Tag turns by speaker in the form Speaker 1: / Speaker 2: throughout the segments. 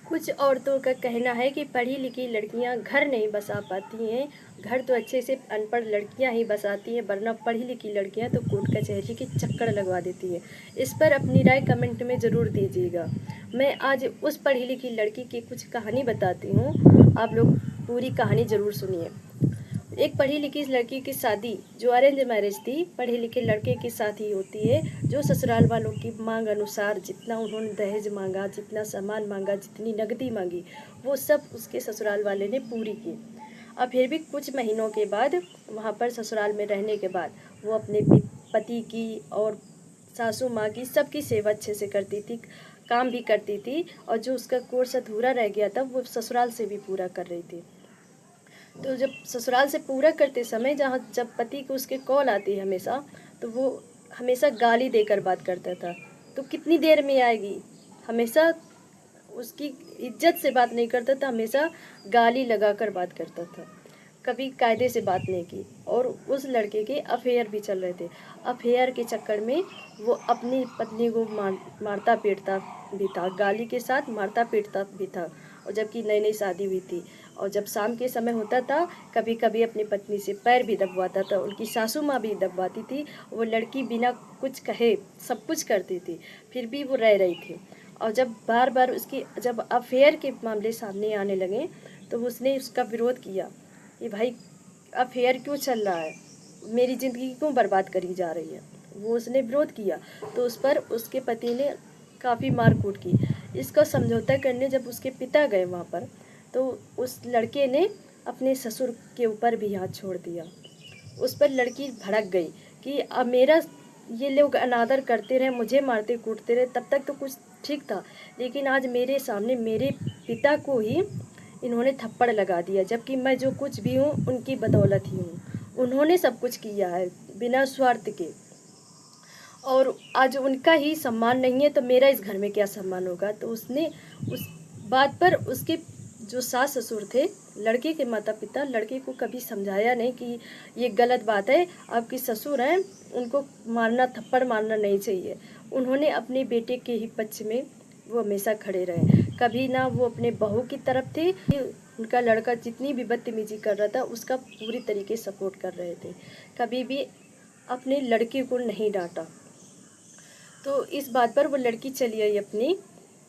Speaker 1: कुछ औरतों का कहना है कि पढ़ी लिखी लड़कियां घर नहीं बसा पाती हैं। घर तो अच्छे से अनपढ़ लड़कियां ही बसाती हैं, वरना पढ़ी लिखी लड़कियां तो कोर्ट कचहरी के चक्कर लगवा देती हैं। इस पर अपनी राय कमेंट में ज़रूर दीजिएगा। मैं आज उस पढ़ी लिखी लड़की की कुछ कहानी बताती हूँ, आप लोग पूरी कहानी ज़रूर सुनिए। एक पढ़ी लिखी लड़की की शादी जो अरेंज मैरिज थी, पढ़े लिखे लड़के के साथ ही होती है, जो ससुराल वालों की मांग अनुसार जितना उन्होंने दहेज मांगा, जितना सामान मांगा, जितनी नकदी मांगी, वो सब उसके ससुराल वाले ने पूरी की। अब फिर भी कुछ महीनों के बाद वहाँ पर ससुराल में रहने के बाद वो अपने पति की और सासू माँ की सबकी सेवा अच्छे से करती थी, काम भी करती थी, और जो उसका कोर्स अधूरा रह गया था वो ससुराल से भी पूरा कर रही थी। तो जब ससुराल से पूरा करते समय जब पति को उसके कॉल आती है हमेशा, तो वो हमेशा गाली देकर बात करता था। तो कितनी देर में आएगी, हमेशा उसकी इज्जत से बात नहीं करता था, हमेशा गाली लगाकर बात करता था, कभी कायदे से बात नहीं की। और उस लड़के के अफेयर भी चल रहे थे। अफेयर के चक्कर में वो अपनी पत्नी को मारता पीटता भी था, गाली के साथ मारता पीटता भी था, और जबकि नई नई शादी हुई थी। और जब शाम के समय होता था, कभी कभी अपनी पत्नी से पैर भी दबवाता था, उनकी सासू माँ भी दबवाती थी। वो लड़की बिना कुछ कहे सब कुछ करती थी, फिर भी वो रह रही थी। और जब बार बार जब अफेयर के मामले सामने आने लगे, तो उसने उसका विरोध किया कि भाई अफेयर क्यों चल रहा है, मेरी ज़िंदगी क्यों बर्बाद करी जा रही है। वो उसने विरोध किया, तो उस पर उसके पति ने काफ़ी मारकूट की। इसका समझौता करने जब उसके पिता गए वहाँ पर, तो उस लड़के ने अपने ससुर के ऊपर भी हाथ छोड़ दिया। उस पर लड़की भड़क गई कि अब मेरा ये लोग अनादर करते रहे, मुझे मारते कूटते रहे, तब तक तो कुछ ठीक था, लेकिन आज मेरे सामने मेरे पिता को ही इन्होंने थप्पड़ लगा दिया, जबकि मैं जो कुछ भी हूँ उनकी बदौलत ही हूँ। उन्होंने सब कुछ किया है बिना स्वार्थ के, और आज उनका ही सम्मान नहीं है तो मेरा इस घर में क्या सम्मान होगा। तो उसने उस बात पर उसके जो सास ससुर थे, लड़के के माता पिता, लड़के को कभी समझाया नहीं कि ये गलत बात है, आपके ससुर हैं, उनको मारना, थप्पड़ मारना नहीं चाहिए। उन्होंने अपने बेटे के ही पक्ष में वो हमेशा खड़े रहे। कभी ना वो अपने बहू की तरफ थे, उनका लड़का जितनी भी बदतमीजी कर रहा था उसका पूरी तरीके सपोर्ट कर रहे थे, कभी भी अपने लड़के को नहीं डांटा। तो इस बात पर वो लड़की चली आई अपने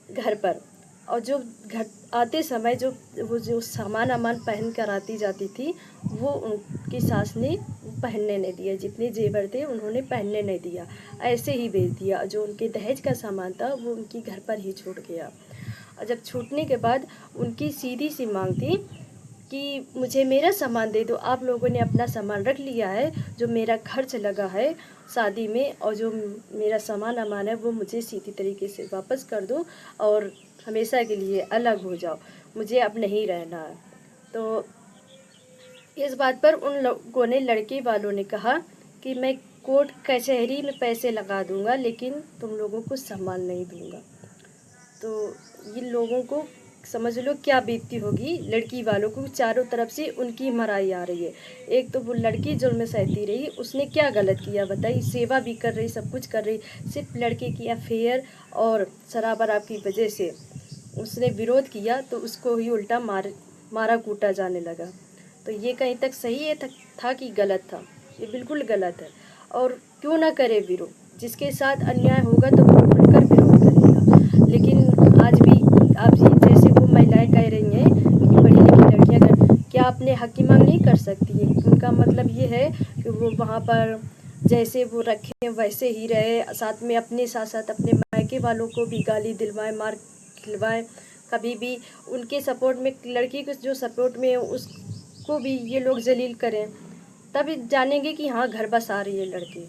Speaker 1: घर पर, और जो घर आते समय जो सामान अमान पहन कर आती जाती थी, वो उनकी सास ने पहनने नहीं दिया। जितने जेवर थे उन्होंने पहनने नहीं दिया, ऐसे ही भेज दिया। जो उनके दहेज का सामान था वो उनकी घर पर ही छूट गया। और जब छूटने के बाद उनकी सीधी सी मांग थी कि मुझे मेरा सामान दे दो, आप लोगों ने अपना सामान रख लिया है, जो मेरा खर्च लगा है शादी में, और जो मेरा सामान अमान है वो मुझे सीधी तरीके से वापस कर दो, और हमेशा के लिए अलग हो जाओ, मुझे अब नहीं रहना है। तो इस बात पर उन लोगों ने, लड़के वालों ने कहा कि मैं कोर्ट कचहरी में पैसे लगा दूंगा, लेकिन तुम लोगों को सम्मान नहीं दूंगा। तो इन लोगों को समझ लो क्या बीतती होगी, लड़की वालों को चारों तरफ से उनकी मराई आ रही है। एक तो वो लड़की जुल्म सहती रही, उसने क्या गलत किया बताइए, सेवा भी कर रही, सब कुछ कर रही, सिर्फ लड़के की अफेयर और शराब की वजह से उसने विरोध किया, तो उसको ही उल्टा मारा कूटा जाने लगा। तो ये कहीं तक सही है था कि गलत था? ये बिल्कुल गलत है। और क्यों ना करे विरोध, जिसके साथ अन्याय होगा तो वो खुलकर विरोध करेगा। लेकिन आज भी आप जैसे वो महिलाएं कह रही हैं कि पढ़ी लिखी लड़कियां क्या अपने हक की मांग नहीं कर सकती है? उनका मतलब ये है कि वो वहाँ पर जैसे वो रखे वैसे ही रहे, साथ में अपने साथ साथ अपने मायके वालों को भी गाली दिलवाएं, मार खिलवाएं, कभी भी उनके सपोर्ट में, लड़की को जो सपोर्ट में है उसको भी ये लोग जलील करें, तब जानेंगे कि हाँ घर बस आ रही है लड़की।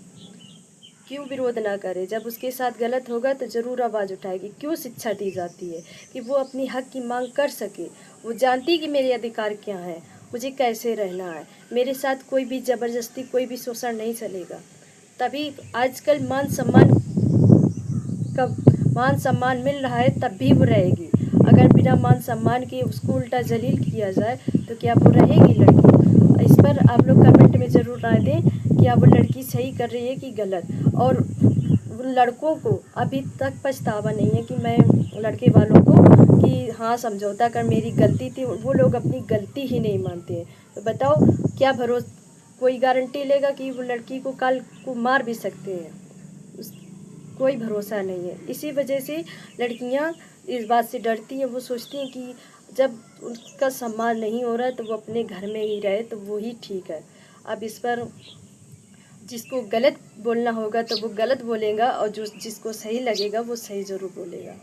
Speaker 1: क्यों विरोध ना करे? जब उसके साथ गलत होगा तो ज़रूर आवाज़ उठाएगी। क्यों शिक्षा दी जाती है कि वो अपनी हक की मांग कर सके? वो जानती कि मेरे अधिकार क्या हैं, मुझे कैसे रहना है, मेरे साथ कोई भी ज़बरदस्ती, कोई भी शोषण नहीं चलेगा। तभी आजकल मान सम्मान मिल रहा है, तब भी वो रहेगी। अगर बिना मान सम्मान के उसको उल्टा जलील किया जाए तो क्या वो रहेगी लड़की? इस पर आप लोग कमेंट में ज़रूर राय दें, क्या वो लड़की सही कर रही है कि गलत। और उन लड़कों को अभी तक पछतावा नहीं है कि मैं लड़के वालों को कि हाँ समझौता कर, मेरी गलती थी, वो लोग अपनी गलती ही नहीं मानते हैं। तो बताओ क्या भरोसा, कोई गारंटी लेगा कि वो लड़की को कल को मार भी सकते हैं? उस कोई भरोसा नहीं है। इसी वजह से लड़कियां इस बात से डरती हैं, वो सोचती हैं कि जब उसका सम्मान नहीं हो रहा है तो वो अपने घर में ही रहे तो वो ही ठीक है। अब इस पर जिसको गलत बोलना होगा तो वो गलत बोलेगा, और जो जिसको सही लगेगा वो सही ज़रूर बोलेगा।